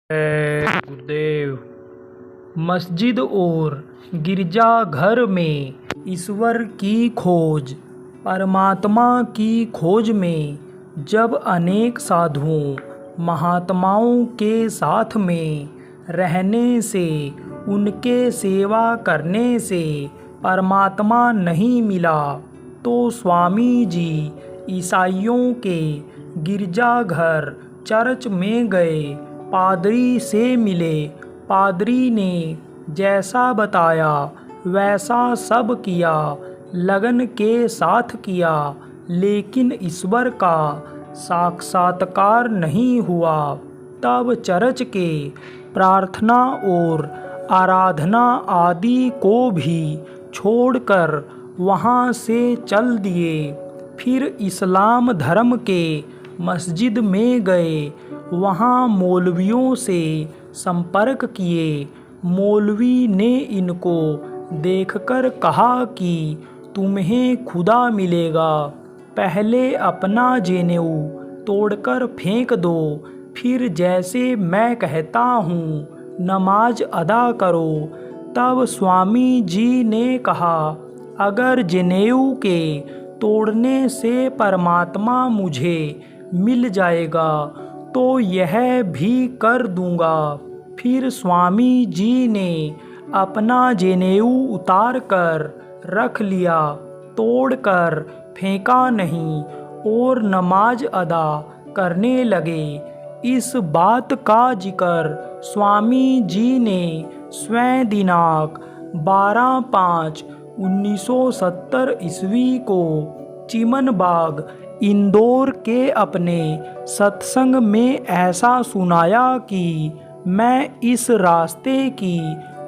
गुरुदेव। मस्जिद और गिरजाघर में ईश्वर की खोज, परमात्मा की खोज में जब अनेक साधुओं महात्माओं के साथ में रहने से, उनके सेवा करने से परमात्मा नहीं मिला, तो स्वामी जी ईसाइयों के गिरजाघर चर्च में गए। पादरी से मिले। पादरी ने जैसा बताया वैसा सब किया, लगन के साथ किया, लेकिन ईश्वर का साक्षात्कार नहीं हुआ। तब चर्च के प्रार्थना और आराधना आदि को भी छोड़कर वहाँ से चल दिए। फिर इस्लाम धर्म के मस्जिद में गए। वहाँ मौलवियों से संपर्क किए। मौलवी ने इनको देखकर कहा कि तुम्हें खुदा मिलेगा, पहले अपना जनेऊ तोड़कर फेंक दो, फिर जैसे मैं कहता हूँ नमाज अदा करो। तब स्वामी जी ने कहा, अगर जनेऊ के तोड़ने से परमात्मा मुझे मिल जाएगा तो यह भी कर दूंगा। फिर स्वामी जी ने अपना जनेऊ उतार कर रख लिया, तोड़कर फेंका नहीं और नमाज अदा करने लगे। इस बात का जिक्र स्वामी जी ने स्वयं दिनांक 12/5/1970 ईस्वी को चिमनबाग इंदौर के अपने सत्संग में ऐसा सुनाया कि मैं इस रास्ते की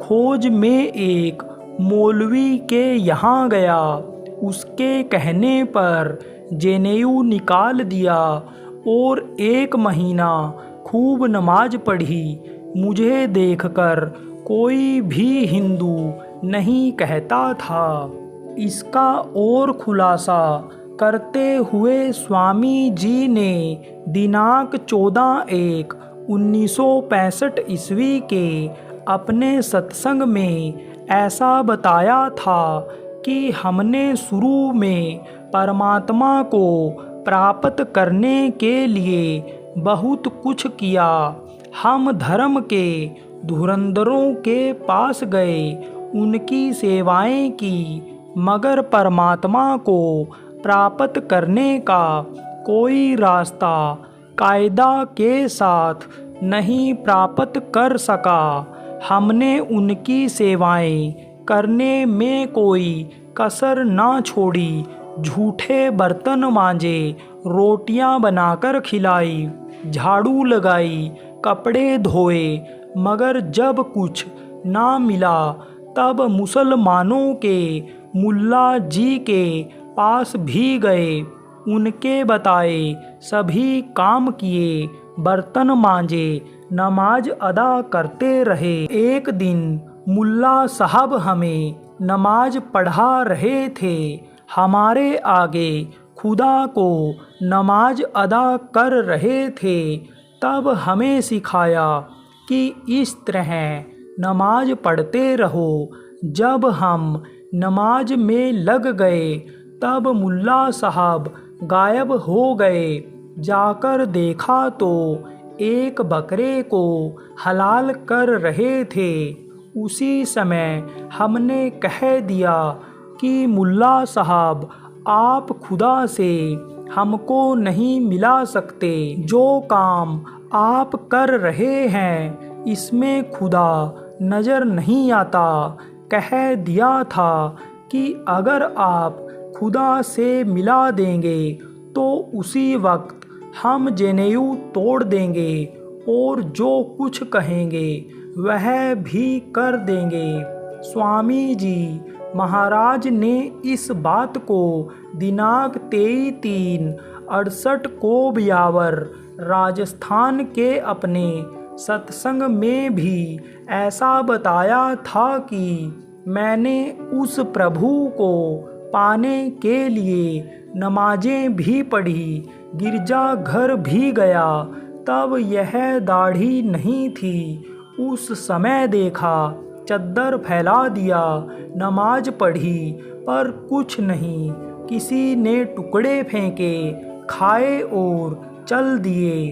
खोज में एक मौलवी के यहाँ गया। उसके कहने पर जनेऊ निकाल दिया और 1 महीना खूब नमाज पढ़ी। मुझे देखकर कोई भी हिंदू नहीं कहता था। इसका और खुलासा करते हुए स्वामी जी ने दिनांक 14/1/1965 ईस्वी के अपने सत्संग में ऐसा बताया था कि हमने शुरू में परमात्मा को प्राप्त करने के लिए बहुत कुछ किया। हम धर्म के धुरंधरों के पास गए, उनकी सेवाएं की, मगर परमात्मा को प्राप्त करने का कोई रास्ता कायदा के साथ नहीं प्राप्त कर सका। हमने उनकी सेवाएं करने में कोई कसर ना छोड़ी। झूठे बर्तन मांजे, रोटियां बनाकर खिलाई, झाड़ू लगाई, कपड़े धोए, मगर जब कुछ ना मिला तब मुसलमानों के मुल्ला जी के पास भी गए। उनके बताए सभी काम किए, बर्तन मांजे, नमाज अदा करते रहे। एक दिन मुल्ला साहब हमें नमाज पढ़ा रहे थे। हमारे आगे खुदा को नमाज अदा कर रहे थे। तब हमें सिखाया कि इस तरह नमाज पढ़ते रहो। जब हम नमाज में लग गए तब मुल्ला साहब गायब हो गए। जाकर देखा तो एक बकरे को हलाल कर रहे थे। उसी समय हमने कह दिया कि मुल्ला साहब, आप खुदा से हमको नहीं मिला सकते। जो काम आप कर रहे हैं इसमें खुदा नज़र नहीं आता। कह दिया था कि अगर आप खुदा से मिला देंगे तो उसी वक्त हम जनेऊ तोड़ देंगे और जो कुछ कहेंगे वह भी कर देंगे। स्वामी जी महाराज ने इस बात को दिनांक 23/3/68 को ब्यावर राजस्थान के अपने सत्संग में भी ऐसा बताया था कि मैंने उस प्रभु को पाने के लिए नमाजें भी पढ़ी, गिरजाघर भी गया, तब यह दाढ़ी नहीं थी। उस समय देखा, चद्दर फैला दिया, नमाज पढ़ी, पर कुछ नहीं। किसी ने टुकड़े फेंके, खाए और चल दिए।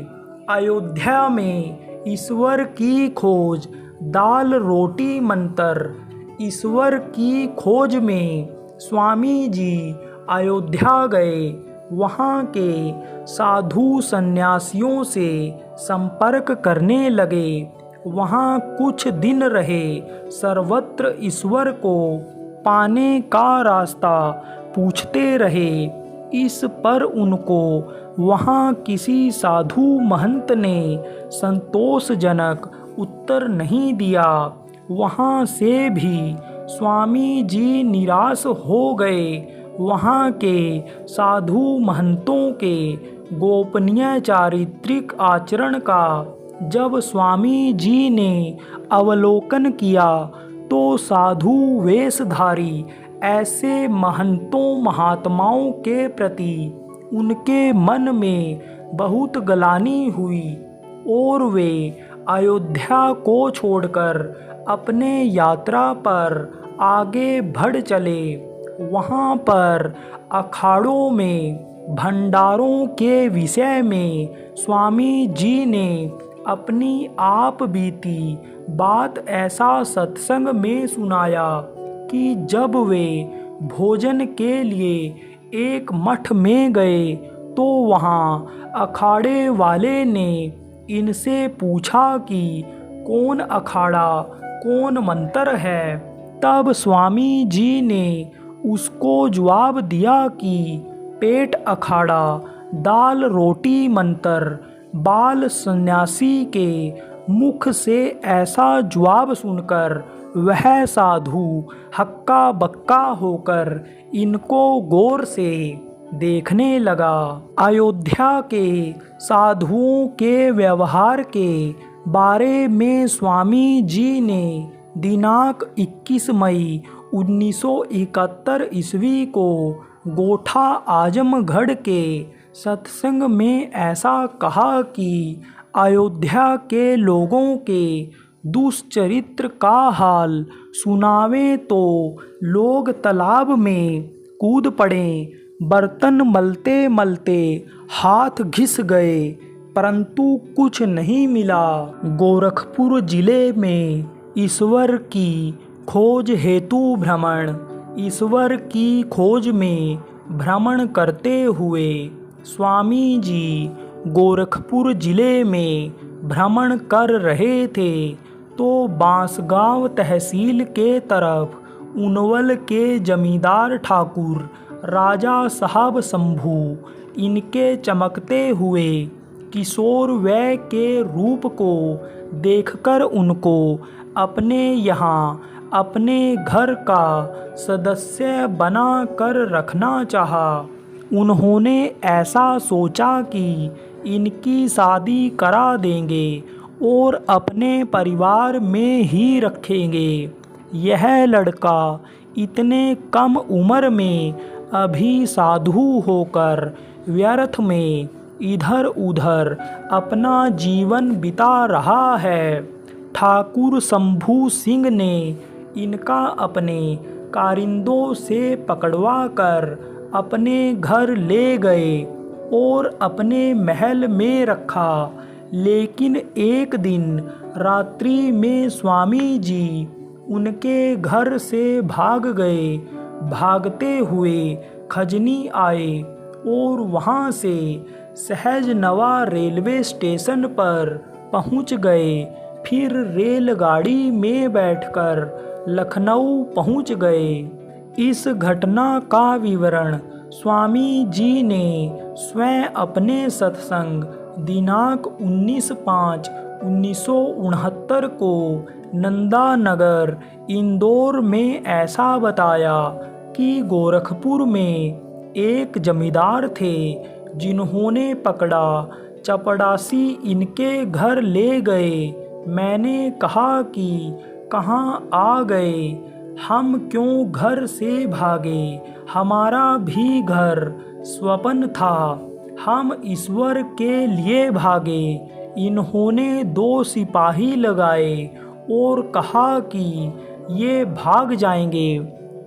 अयोध्या में ईश्वर की खोज, दाल रोटी मंतर। ईश्वर की खोज में स्वामी जी अयोध्या गए। वहाँ के साधु सन्यासियों से संपर्क करने लगे। वहाँ कुछ दिन रहे। सर्वत्र ईश्वर को पाने का रास्ता पूछते रहे। इस पर उनको वहाँ किसी साधु महंत ने संतोषजनक उत्तर नहीं दिया। वहाँ से भी स्वामी जी निराश हो गए। वहाँ के साधु महंतों के गोपनीय चारित्रिक आचरण का जब स्वामी जी ने अवलोकन किया तो साधु वेशधारी ऐसे महंतों महात्माओं के प्रति उनके मन में बहुत ग्लानि हुई और वे अयोध्या को छोड़कर अपने यात्रा पर आगे बढ़ चले। वहाँ पर अखाड़ों में भंडारों के विषय में स्वामी जी ने अपनी आप बीती बात ऐसा सत्संग में सुनाया कि जब वे भोजन के लिए एक मठ में गए तो वहाँ अखाड़े वाले ने इनसे पूछा कि कौन अखाड़ा कौन मंत्र है। तब स्वामी जी ने उसको जवाब दिया कि पेट अखाड़ा, दाल रोटी मंत्र। बाल सन्यासी के मुख से ऐसा जवाब सुनकर वह साधु हक्का बक्का होकर इनको गौर से देखने लगा। अयोध्या के साधुओं के व्यवहार के बारे में स्वामी जी ने दिनांक 21 मई 1971 ईस्वी को गोठा आजमगढ़ के सत्संग में ऐसा कहा कि अयोध्या के लोगों के दुष्चरित्र का हाल सुनावे तो लोग तालाब में कूद पड़े। बर्तन मलते मलते हाथ घिस गए परंतु कुछ नहीं मिला। गोरखपुर जिले में ईश्वर की खोज हेतु भ्रमण। ईश्वर की खोज में भ्रमण करते हुए स्वामी जी गोरखपुर जिले में भ्रमण कर रहे थे तो बांसगांव तहसील के तरफ उनवल के जमींदार ठाकुर राजा साहब शंभू इनके चमकते हुए किशोर वय के रूप को देखकर उनको अपने यहाँ अपने घर का सदस्य बना कर रखना चाहा। उन्होंने ऐसा सोचा कि इनकी शादी करा देंगे और अपने परिवार में ही रखेंगे। यह लड़का इतने कम उम्र में अभी साधु होकर व्यर्थ में इधर उधर अपना जीवन बिता रहा है। ठाकुर शंभू सिंह ने इनका अपने कारिंदों से पकड़वा कर अपने घर ले गए और अपने महल में रखा। लेकिन एक दिन रात्रि में स्वामी जी उनके घर से भाग गए। भागते हुए खजनी आए और वहाँ से सहजनवा रेलवे स्टेशन पर पहुँच गए। फिर रेलगाड़ी में बैठकर लखनऊ पहुँच गए। इस घटना का विवरण स्वामी जी ने स्वयं अपने सत्संग दिनांक 19/5/1969 को नंदा नगर इंदौर में ऐसा बताया कि गोरखपुर में एक जमींदार थे जिन्होंने पकड़ा चपड़ासी इनके घर ले गए। मैंने कहा कि कहाँ आ गए, हम क्यों घर से भागे, हमारा भी घर स्वप्न था, हम ईश्वर के लिए भागे। इन्होंने 2 सिपाही लगाए और कहा कि ये भाग जाएंगे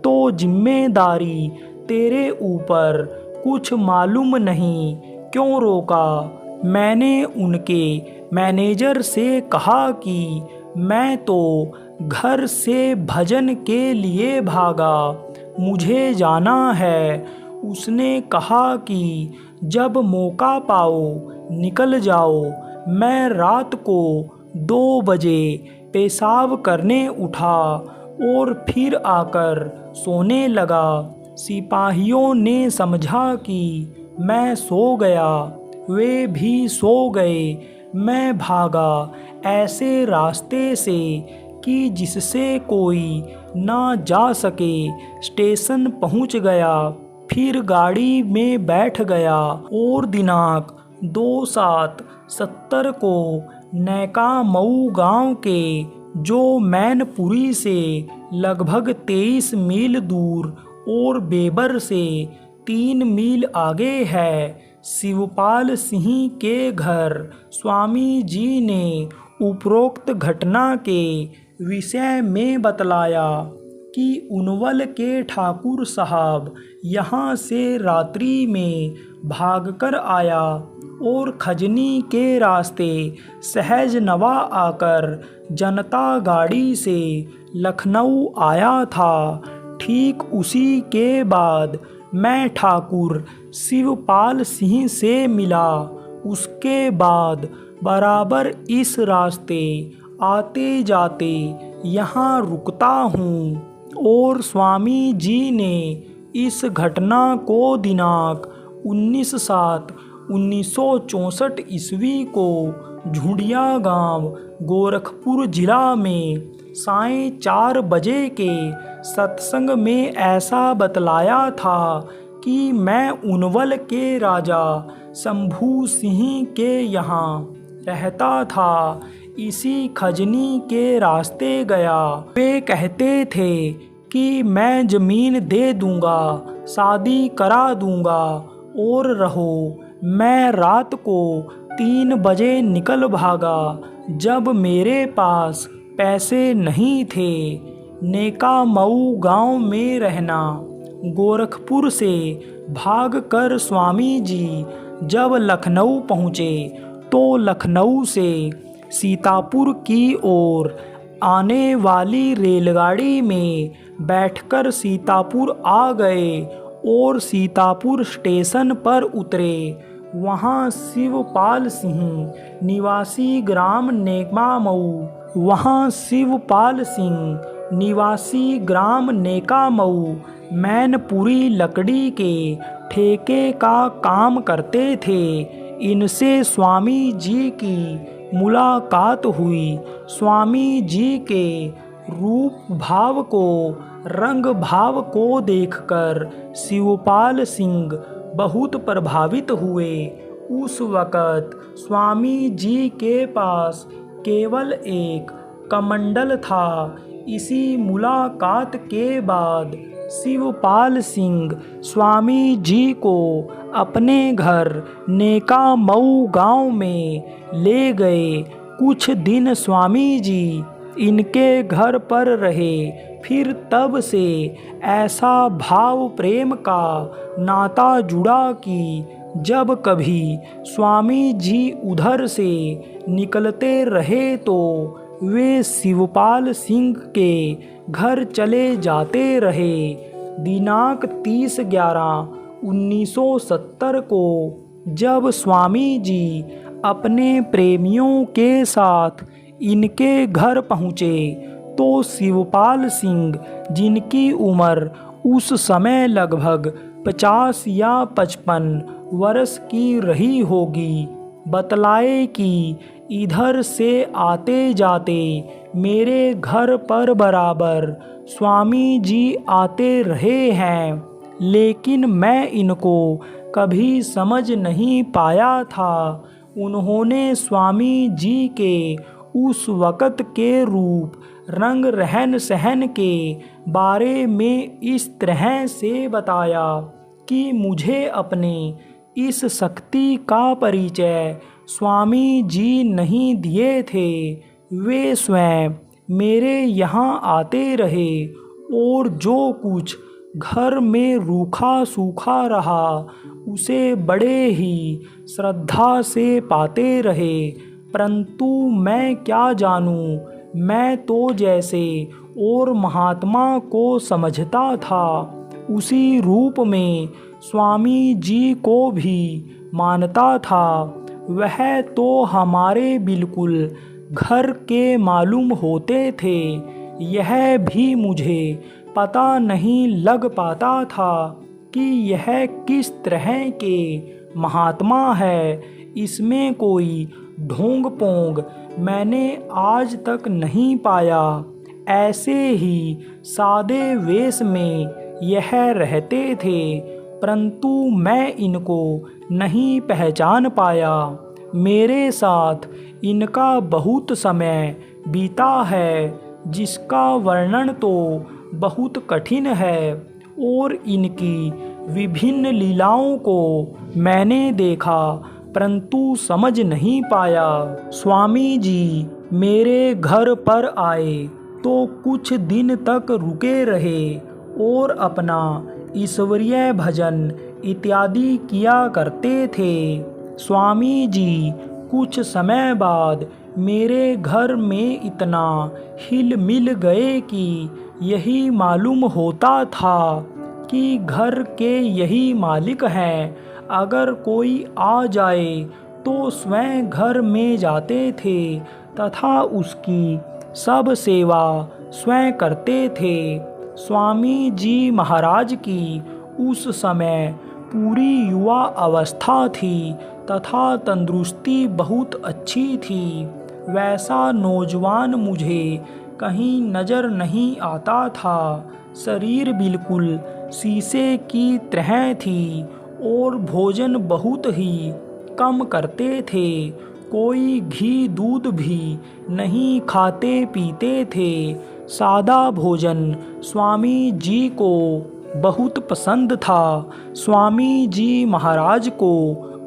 तो जिम्मेदारी तेरे ऊपर, कुछ मालूम नहीं क्यों रोका। मैंने उनके मैनेजर से कहा कि मैं तो घर से भजन के लिए भागा, मुझे जाना है। उसने कहा कि जब मौका पाओ निकल जाओ। मैं रात को 2 बजे पेशाब करने उठा और फिर आकर सोने लगा। सिपाहियों ने समझा कि मैं सो गया, वे भी सो गए। मैं भागा ऐसे रास्ते से कि जिससे कोई ना जा सके। स्टेशन पहुंच गया, फिर गाड़ी में बैठ गया और दिनांक 2/7/70 को नैका मऊ गांव के, जो मैनपुरी से लगभग 23 मील दूर और बेबर से 3 मील आगे है, शिवपाल सिंह के घर स्वामी जी ने उपरोक्त घटना के विषय में बतलाया कि उनवल के ठाकुर साहब यहाँ से रात्रि में भागकर आया और खजनी के रास्ते सहज नवा आकर जनता गाड़ी से लखनऊ आया था। ठीक उसी के बाद मैं ठाकुर शिवपाल सिंह से मिला। उसके बाद बराबर इस रास्ते आते जाते यहाँ रुकता हूँ और स्वामी जी ने इस घटना को दिनांक 19/7/1964 ईस्वी को झुंडिया गांव, गोरखपुर जिला में साढ़े 4 बजे के सत्संग में ऐसा बतलाया था कि मैं उनवल के राजा शंभू सिंह के यहाँ रहता था। इसी खजनी के रास्ते गया। वे कहते थे कि मैं ज़मीन दे दूंगा, शादी करा दूंगा और रहो। मैं रात को 3 बजे निकल भागा जब मेरे पास पैसे नहीं थे। नेका मऊ गांव में रहना। गोरखपुर से भागकर स्वामी जी जब लखनऊ पहुँचे तो लखनऊ से सीतापुर की ओर आने वाली रेलगाड़ी में बैठकर सीतापुर आ गए और सीतापुर स्टेशन पर उतरे। वहाँ शिवपाल सिंह निवासी ग्राम नेका मऊ मैनपुरी लकड़ी के ठेके का काम करते थे। इनसे स्वामी जी की मुलाकात हुई। स्वामी जी के रूप भाव को, रंग भाव को देखकर शिवपाल सिंह बहुत प्रभावित हुए। उस वक़्त स्वामी जी के पास केवल एक कमंडल था। इसी मुलाकात के बाद शिवपाल सिंह स्वामी जी को अपने घर नेका मऊ गांव में ले गए। कुछ दिन स्वामी जी इनके घर पर रहे। फिर तब से ऐसा भाव प्रेम का नाता जुड़ा कि जब कभी स्वामी जी उधर से निकलते रहे तो वे शिवपाल सिंह के घर चले जाते रहे। दिनांक 30/11/1970 को जब स्वामी जी अपने प्रेमियों के साथ इनके घर पहुँचे तो शिवपाल सिंह, जिनकी उम्र उस समय लगभग 50 या 55 वर्ष की रही होगी, बतलाए कि इधर से आते जाते मेरे घर पर बराबर स्वामी जी आते रहे हैं, लेकिन मैं इनको कभी समझ नहीं पाया था। उन्होंने स्वामी जी के उस वक़्त के रूप, रंग, रहन सहन के बारे में इस तरह से बताया कि मुझे अपने इस शक्ति का परिचय स्वामी जी नहीं दिए थे, वे स्वयं मेरे यहाँ आते रहे और जो कुछ घर में रूखा सूखा रहा उसे बड़े ही श्रद्धा से पाते रहे। परंतु मैं क्या जानूं, मैं तो जैसे और महात्मा को समझता था उसी रूप में स्वामी जी को भी मानता था। वह तो हमारे बिल्कुल घर के मालूम होते थे। यह भी मुझे पता नहीं लग पाता था कि यह किस तरह के महात्मा है। इसमें कोई ढोंग पोंग मैंने आज तक नहीं पाया। ऐसे ही सादे वेश में यह रहते थे, परंतु मैं इनको नहीं पहचान पाया। मेरे साथ इनका बहुत समय बीता है, जिसका वर्णन तो बहुत कठिन है, और इनकी विभिन्न लीलाओं को मैंने देखा परंतु समझ नहीं पाया। स्वामी जी मेरे घर पर आए तो कुछ दिन तक रुके रहे और अपना ईश्वरीय भजन इत्यादि किया करते थे। स्वामी जी कुछ समय बाद मेरे घर में इतना हिल मिल गए कि यही मालूम होता था कि घर के यही मालिक हैं। अगर कोई आ जाए तो स्वयं घर में जाते थे तथा उसकी सब सेवा स्वयं करते थे। स्वामी जी महाराज की उस समय पूरी युवा अवस्था थी तथा तंदुरुस्ती बहुत अच्छी थी। वैसा नौजवान मुझे कहीं नज़र नहीं आता था। शरीर बिल्कुल शीशे की तरह थी और भोजन बहुत ही कम करते थे। कोई घी दूध भी नहीं खाते पीते थे। सादा भोजन स्वामी जी को बहुत पसंद था। स्वामी जी महाराज को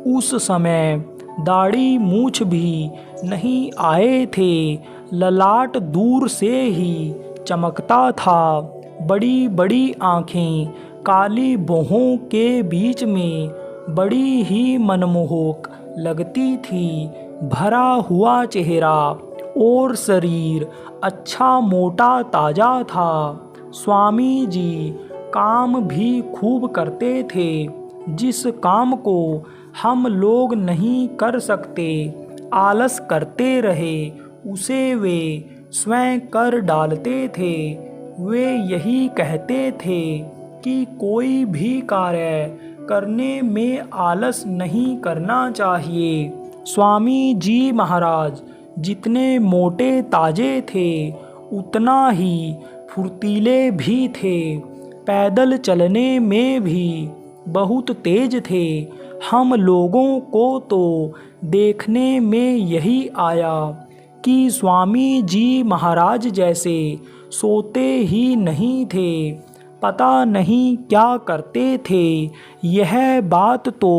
उस समय दाढ़ी मूछ भी नहीं आए थे। ललाट दूर से ही चमकता था। बड़ी बड़ी आँखें काली भौहों के बीच में बड़ी ही मनमोहक लगती थी। भरा हुआ चेहरा और शरीर अच्छा मोटा ताज़ा था। स्वामी जी काम भी खूब करते थे। जिस काम को हम लोग नहीं कर सकते, आलस करते रहे, उसे वे स्वयं कर डालते थे। वे यही कहते थे कि कोई भी कार्य करने में आलस नहीं करना चाहिए। स्वामी जी महाराज जितने मोटे ताजे थे उतना ही फुर्तीले भी थे। पैदल चलने में भी बहुत तेज थे। हम लोगों को तो देखने में यही आया कि स्वामी जी महाराज जैसे सोते ही नहीं थे। पता नहीं क्या करते थे, यह बात तो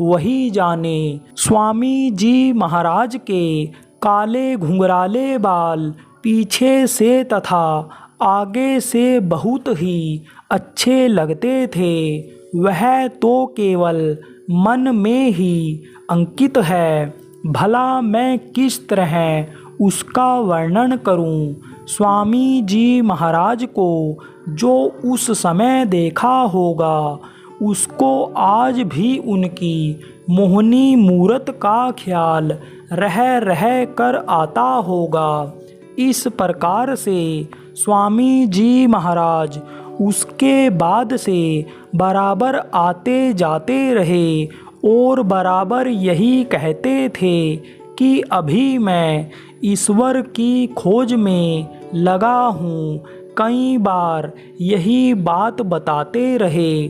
वही जाने। स्वामी जी महाराज के काले घुंघराले बाल पीछे से तथा आगे से बहुत ही अच्छे लगते थे। वह तो केवल मन में ही अंकित है। भला मैं किस तरह उसका वर्णन करूं। स्वामी जी महाराज को जो उस समय देखा होगा उसको आज भी उनकी मोहनी मूरत का ख्याल रह रह कर आता होगा। इस प्रकार से स्वामी जी महाराज उसके बाद से बराबर आते जाते रहे और बराबर यही कहते थे कि अभी मैं ईश्वर की खोज में लगा हूँ। कई बार यही बात बताते रहे।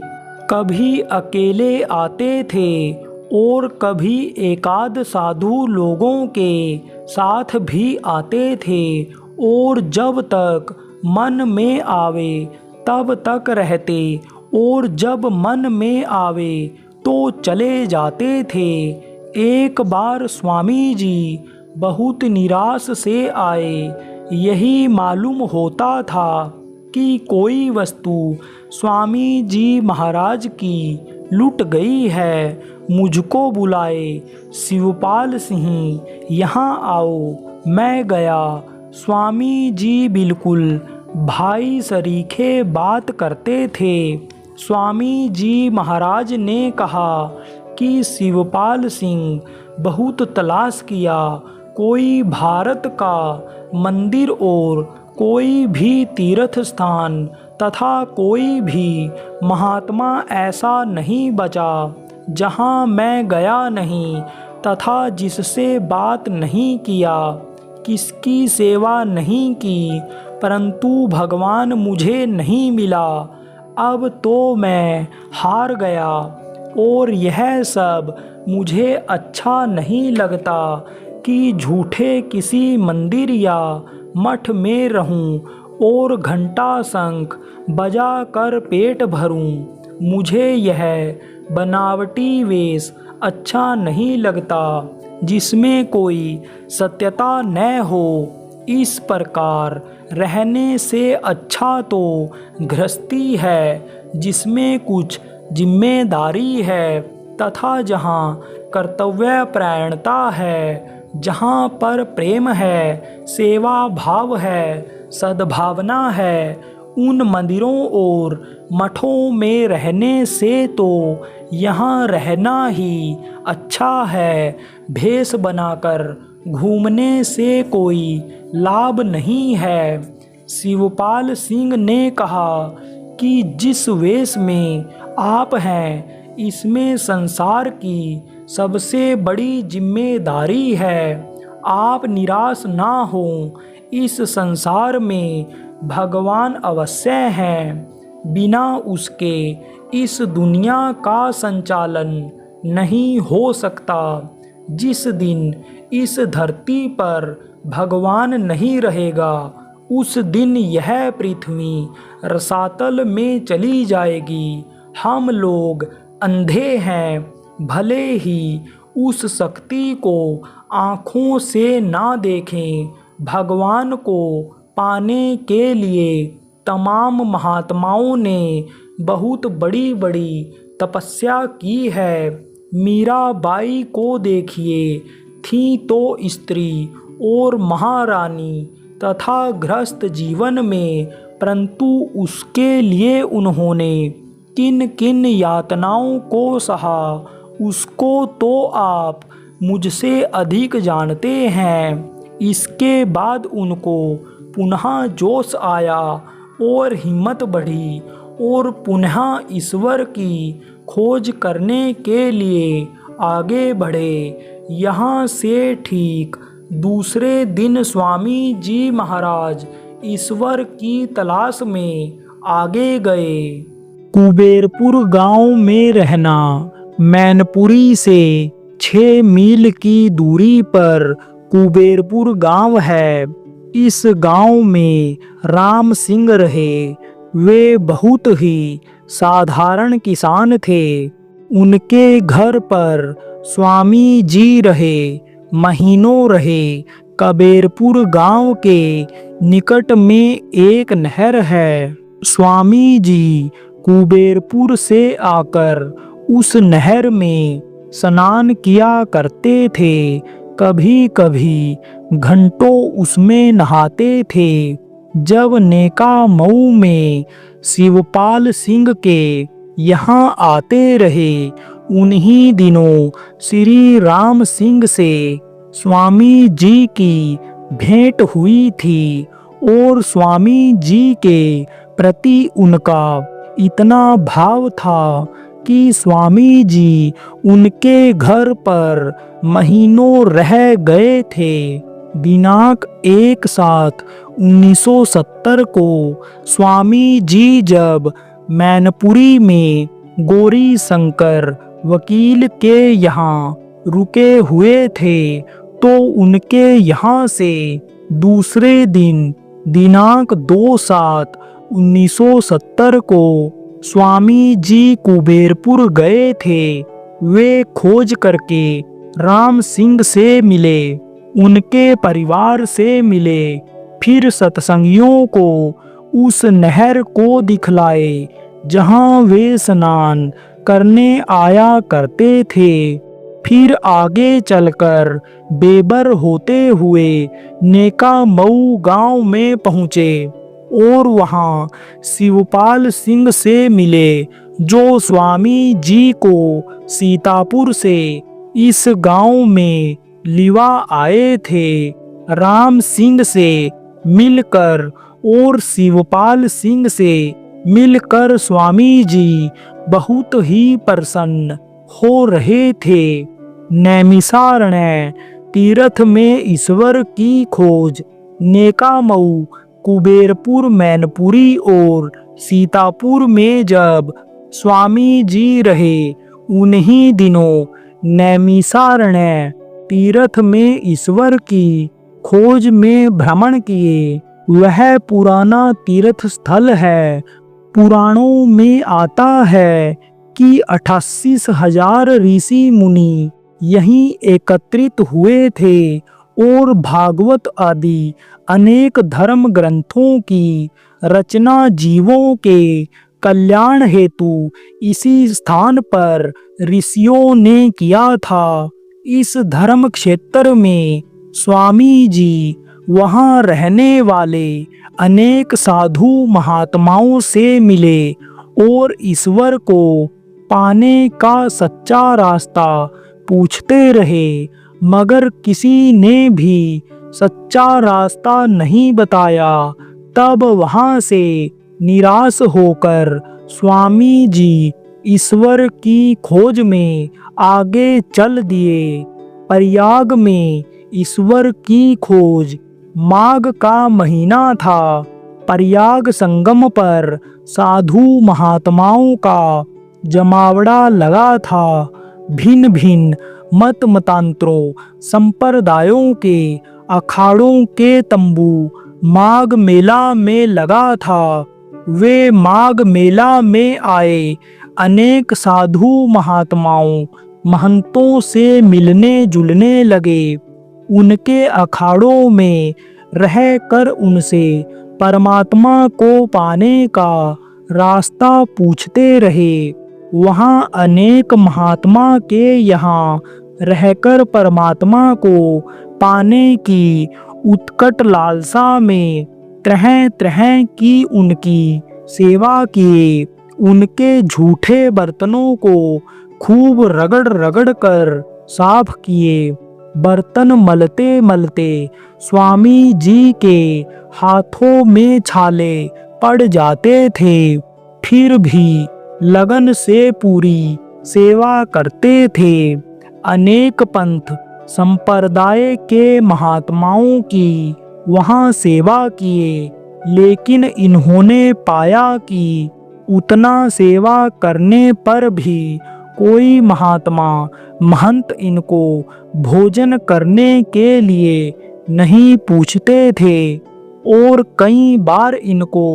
कभी अकेले आते थे और कभी एकाध साधु लोगों के साथ भी आते थे, और जब तक मन में आवे तब तक रहते और जब मन में आवे तो चले जाते थे। एक बार स्वामी जी बहुत निराश से आए। यही मालूम होता था कि कोई वस्तु स्वामी जी महाराज की लुट गई है। मुझको बुलाए, शिवपाल सिंह यहाँ आओ। मैं गया। स्वामी जी बिल्कुल भाई सरीखे बात करते थे। स्वामी जी महाराज ने कहा कि शिवपाल सिंह बहुत तलाश किया, कोई भारत का मंदिर और कोई भी तीर्थ स्थान तथा कोई भी महात्मा ऐसा नहीं बचा जहाँ मैं गया नहीं तथा जिससे बात नहीं किया, किसकी सेवा नहीं की, परंतु भगवान मुझे नहीं मिला। अब तो मैं हार गया और यह सब मुझे अच्छा नहीं लगता कि झूठे किसी मंदिर या मठ में रहूं और घंटा शंख बजा कर पेट भरूं। मुझे यह बनावटी वेश अच्छा नहीं लगता जिसमें कोई सत्यता न हो। इस प्रकार रहने से अच्छा तो गृहस्थी है जिसमें कुछ जिम्मेदारी है तथा जहाँ कर्तव्य परायणता है, जहाँ पर प्रेम है, सेवा भाव है, सद्भावना है, उन मंदिरों और मठों में रहने से तो यहाँ रहना ही अच्छा है। भेष बनाकर घूमने से कोई लाभ नहीं है। शिवपाल सिंह ने कहा कि जिस वेश में आप हैं इसमें संसार की सबसे बड़ी जिम्मेदारी है। आप निराश ना हो, इस संसार में भगवान अवश्य हैं। बिना उसके इस दुनिया का संचालन नहीं हो सकता। जिस दिन इस धरती पर भगवान नहीं रहेगा उस दिन यह पृथ्वी रसातल में चली जाएगी। हम लोग अंधे हैं, भले ही उस शक्ति को आँखों से ना देखें। भगवान को पाने के लिए तमाम महात्माओं ने बहुत बड़ी बड़ी तपस्या की है। मीराबाई को देखिए, थी तो स्त्री और महारानी तथा गृहस्थ जीवन में, परंतु उसके लिए उन्होंने किन किन यातनाओं को सहा उसको तो आप मुझसे अधिक जानते हैं। इसके बाद उनको पुनः जोश आया और हिम्मत बढ़ी और पुनः ईश्वर की खोज करने के लिए आगे बढ़े। यहाँ से ठीक दूसरे दिन स्वामी जी महाराज ईश्वर की तलाश में आगे गए। कुबेरपुर गांव में रहना। मैनपुरी से 6 मील की दूरी पर कुबेरपुर गांव है। इस गांव में राम सिंह रहे। वे बहुत ही साधारण किसान थे। उनके घर पर स्वामी जी रहे, महीनों रहे। कुबेरपुर गांव के निकट में एक नहर है। स्वामी जी कुबेरपुर से आकर उस नहर में स्नान किया करते थे। कभी कभी घंटों उसमें नहाते थे। जब नेका मऊ में शिवपाल सिंह के यहाँ आते रहे, उन्हीं दिनों श्री राम सिंह से स्वामी जी की भेंट हुई थी और स्वामी जी के प्रति उनका इतना भाव था कि स्वामी जी उनके घर पर महीनों रह गए थे। दिनांक 1/7/1970 को स्वामी जी जब मैनपुरी में गौरी शंकर वकील के यहाँ रुके हुए थे तो उनके यहाँ से दूसरे दिन दिनांक 2/7/1970 को स्वामी जी कुबेरपुर गए थे। वे खोज करके राम सिंह से मिले, उनके परिवार से मिले, फिर सत्संगियों को उस नहर को दिखलाए जहाँ वे स्नान करने आया करते थे। फिर आगे चलकर बेबर होते हुए नेकामऊ गांव में पहुँचे और वहाँ शिवपाल सिंह से मिले, जो स्वामी जी को सीतापुर से इस गांव में लिवा आए थे। राम सिंह से मिलकर और शिवपाल सिंह से मिलकर स्वामी जी बहुत ही प्रसन्न हो रहे थे। नैमिषारण्य तीर्थ में ईश्वर की खोज। नेकामऊ, कुबेरपुर, मैनपुरी और सीतापुर में जब स्वामी जी रहे, उन्हीं दिनों नैमिषारण्य तीर्थ में ईश्वर की खोज में भ्रमण किए। वह पुराना तीर्थ स्थल है। पुराणों में आता है कि 88,000 ऋषि मुनि यहीं एकत्रित हुए थे और भागवत आदि अनेक धर्म ग्रंथों की रचना जीवों के कल्याण हेतु इसी स्थान पर ऋषियों ने किया था। इस धर्म क्षेत्र में स्वामी जी वहाँ रहने वाले अनेक साधु महात्माओं से मिले और ईश्वर को पाने का सच्चा रास्ता पूछते रहे, मगर किसी ने भी सच्चा रास्ता नहीं बताया। तब वहाँ से निराश होकर स्वामी जी ईश्वर की खोज में आगे चल दिए। प्रयाग में ईश्वर की खोज। माघ का महीना था। प्रयाग संगम पर साधु महात्माओं का जमावड़ा लगा था। भिन्न भिन्न मत मतांतरों संप्रदायों के अखाड़ों के तंबू माघ मेला में लगा था। वे माघ मेला में आए अनेक साधु महात्माओं महंतों से मिलने जुलने लगे। उनके अखाड़ों में रहकर उनसे परमात्मा को पाने का रास्ता पूछते रहे। वहाँ अनेक महात्मा के यहाँ रहकर परमात्मा को पाने की उत्कट लालसा में तरह तरह की उनकी सेवा किए। उनके झूठे बर्तनों को खूब रगड़ रगड़ कर साफ किए। बर्तन मलते मलते स्वामी जी के हाथों में छाले पड़ जाते थे, फिर भी लगन से पूरी सेवा करते थे। अनेक पंथ संप्रदाय के महात्माओं की वहाँ सेवा किए, लेकिन इन्होंने पाया कि उतना सेवा करने पर भी कोई महात्मा महंत इनको भोजन करने के लिए नहीं पूछते थे और कई बार इनको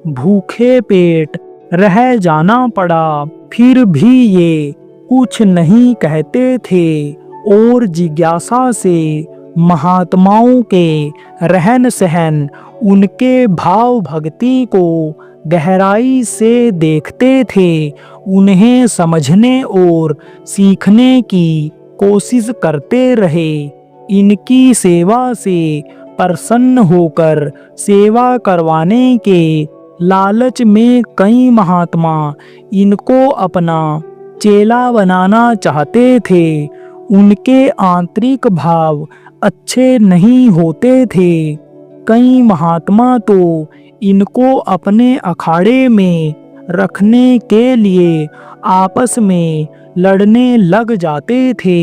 भूखे पेट रह जाना पड़ा। फिर भी ये कुछ नहीं कहते थे और जिज्ञासा से महात्माओं के रहन सहन, उनके भाव भक्ति को गहराई से देखते थे। उन्हें समझने और सीखने की कोशिश करते रहे। इनकी सेवा से प्रसन्न होकर सेवा करवाने के लालच में कई महात्मा इनको अपना चेला बनाना चाहते थे। उनके आंतरिक भाव अच्छे नहीं होते थे। कई महात्मा तो इनको अपने अखाड़े में रखने के लिए आपस में लड़ने लग जाते थे।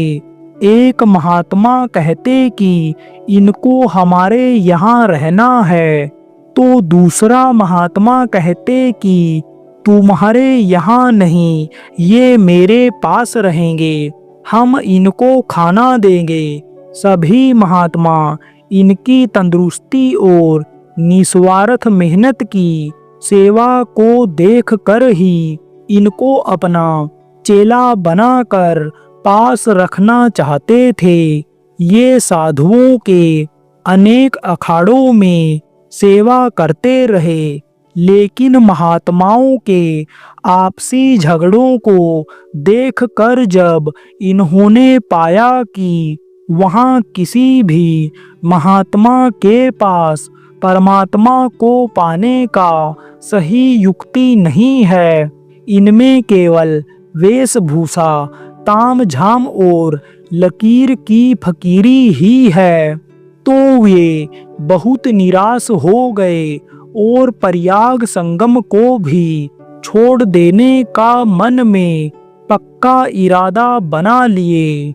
एक महात्मा कहते कि इनको हमारे यहाँ रहना है, तो दूसरा महात्मा कहते कि तुम्हारे यहाँ नहीं, ये मेरे पास रहेंगे, हम इनको खाना देंगे। सभी महात्मा इनकी तंदुरुस्ती और निस्वार्थ मेहनत की सेवा को देखकर ही इनको अपना चेला बनाकर पास रखना चाहते थे। ये साधुओं के अनेक अखाड़ों में सेवा करते रहे, लेकिन महात्माओं के आपसी झगड़ों को देखकर जब इन्होंने पाया कि वहाँ किसी भी महात्मा के पास परमात्मा को पाने का सही युक्ति नहीं है, इनमें केवल वेशभूषा, ताम झाम और लकीर की फकीरी ही है, तो वे बहुत निराश हो गए और प्रयाग संगम को भी छोड़ देने का मन में पक्का इरादा बना लिए।